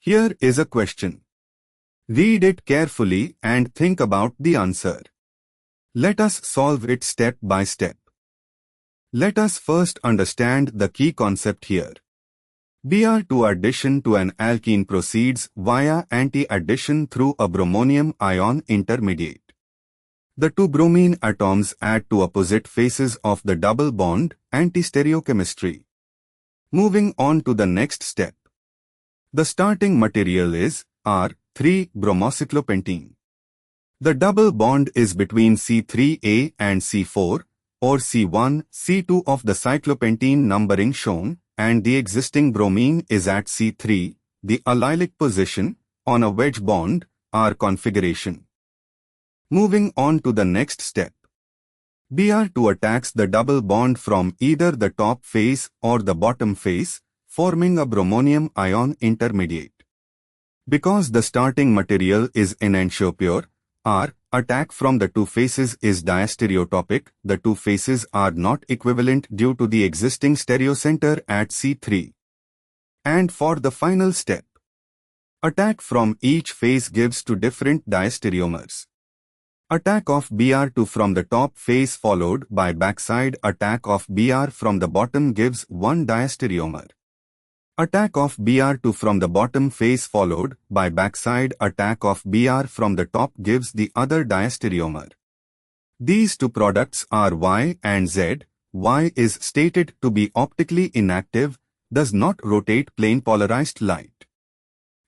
Here is a question. Read it carefully and think about the answer. Let us solve it step by step. Let us first understand the key concept here. Br2 addition to an alkene proceeds via anti-addition through a bromonium ion intermediate. The two bromine atoms add to opposite faces of the double bond, anti-stereochemistry. Moving on to the next step. The starting material is R3-bromocyclopentene. The double bond is between C3A and C4, or C1, C2 of the cyclopentene numbering shown, and the existing bromine is at C3, the allylic position, on a wedge bond, R configuration. Moving on to the next step. Br2 attacks the double bond from either the top face or the bottom face, forming a bromonium ion intermediate. Because the starting material is enantiopure, R attack from the two faces is diastereotopic, the two faces are not equivalent due to the existing stereocenter at C3. And for the final step, attack from each face gives two different diastereomers. Attack of Br2 from the top face followed by backside attack of Br from the bottom gives one diastereomer. Attack of Br2 from the bottom face followed by backside attack of Br from the top gives the other diastereomer. These two products are Y and Z. Y is stated to be optically inactive, does not rotate plane polarized light.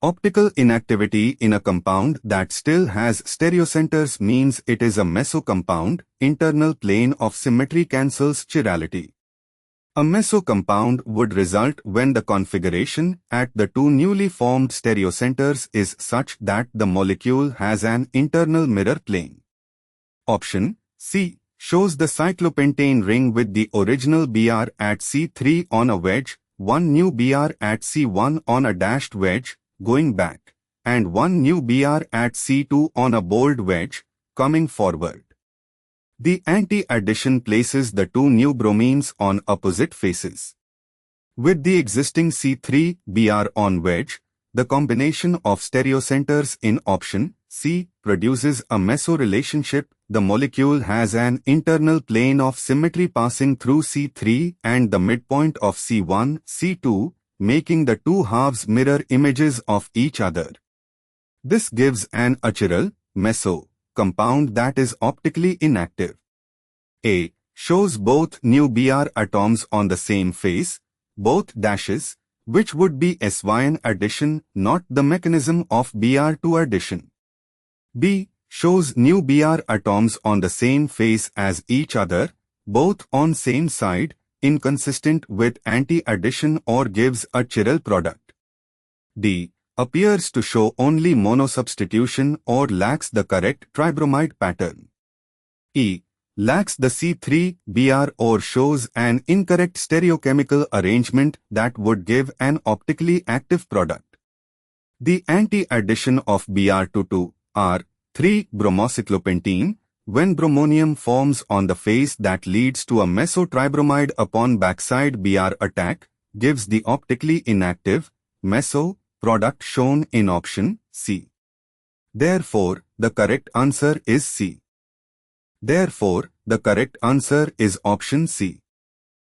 Optical inactivity in a compound that still has stereocenters means it is a mesocompound, internal plane of symmetry cancels chirality. A mesocompound would result when the configuration at the two newly formed stereocenters is such that the molecule has an internal mirror plane. Option C shows the cyclopentane ring with the original Br at C3 on a wedge, one new Br at C1 on a dashed wedge, going back, and one new Br at C2 on a bold wedge, coming forward. The anti-addition places the two new bromines on opposite faces. With the existing C3 Br on wedge, the combination of stereocenters in option C produces a meso relationship. The molecule has an internal plane of symmetry passing through C3 and the midpoint of C1, C2, making the two halves mirror images of each other. This gives an achiral, meso, compound that is optically inactive. A shows both new Br atoms on the same face, both dashes, which would be SYN addition, not the mechanism of Br2 addition. B shows new Br atoms on the same face as each other, both on same side, inconsistent with anti-addition or gives a chiral product. D appears to show only monosubstitution or lacks the correct tribromide pattern. E lacks the C3 Br or shows an incorrect stereochemical arrangement that would give an optically active product. The anti-addition of Br2 to R3-bromocyclopentene, when bromonium forms on the face that leads to a mesotribromide upon backside Br attack, gives the optically inactive, meso, product shown in option C. Therefore, the correct answer is C. Therefore, the correct answer is option C.